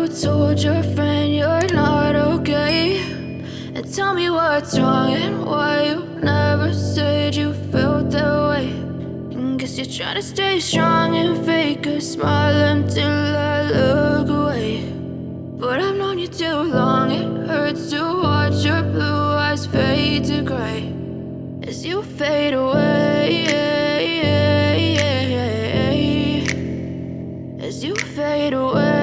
you told your friend you're not okay, and tell me what's wrong and why you never said you felt that way. And guess you're trying to stay strong and fake a smile until I look away. But I've known you too long, it hurts to watch your blue eyes fade to gray as you fade away, as you fade away.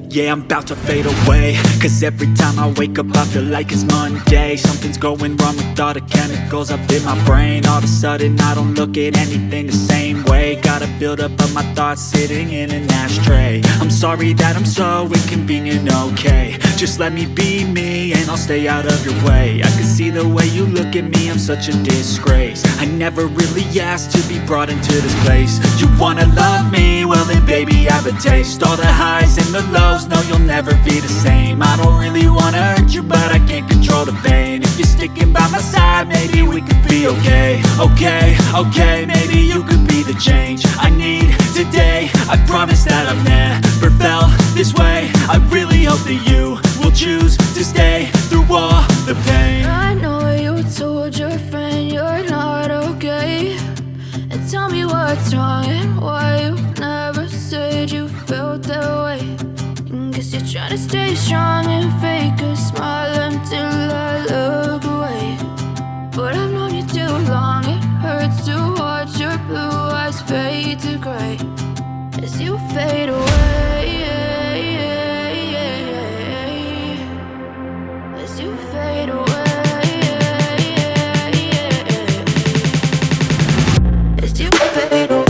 Yeah, I'm about to fade away, cause every time I wake up I feel like it's Monday. Something's going wrong with all the chemicals up in my brain. All of a sudden I don't look at anything the same way. Got a buildup of my thoughts sitting in an ashtray. I'm sorry that I'm so inconvenient, okay. Just let me be me and I'll stay out of your way. I can see the way you look at me, I'm such a disgrace. I never really asked to be brought into this place. You wanna love me? Well then baby I have a taste. All the highs and the lows, no, you'll never be the same. I don't really wanna hurt you, but I can't control the pain. If you're sticking by my side, maybe we could be okay. Okay, maybe you could be the change I need today. I promise that I've never felt this way. I really hope that you will choose to stay through all the pain. I know you told your friend you're not okay, and tell me what's wrong and why you never said you felt that way. Guess you're trying to stay strong and fake a smile until I look away. But I've known you too long, it hurts to watch your blue eyes fade to gray as you fade away, as you fade away, as you fade away.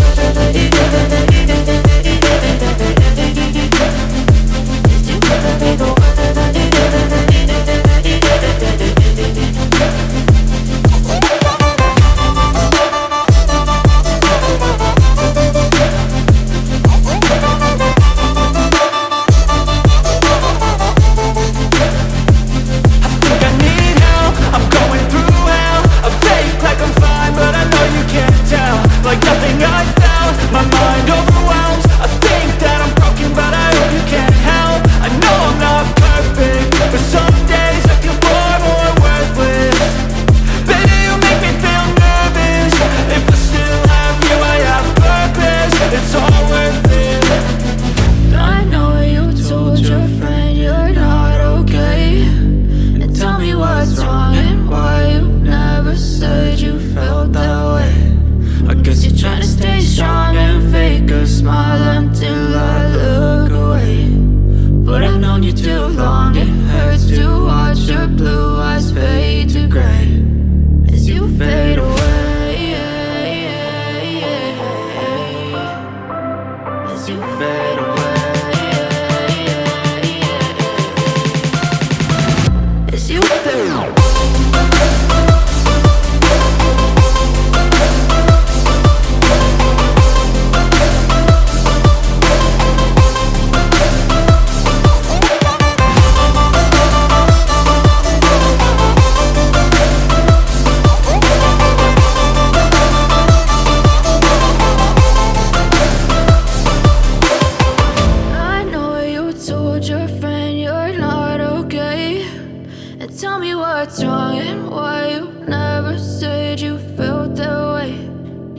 Tell me what's wrong and why you never said you felt that way.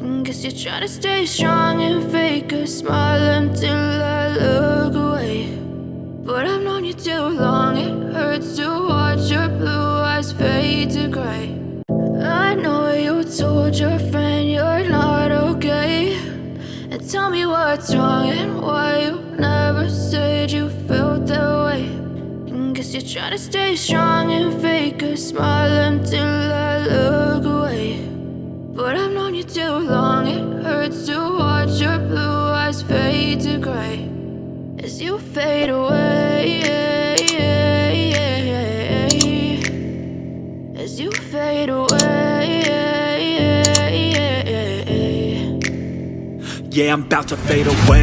And guess you're trying to stay strong and fake a smile until I look away. But I've known you too long, it hurts to watch your blue eyes fade to gray. I know you told your friend you're not okay, and tell me what's wrong and why you never said you felt that way. Guess you're trying to stay strong and fake a smile until I look away. But I've known you too long, it hurts to watch your blue eyes fade to gray as you fade away, as you fade away. Yeah, I'm about to fade away.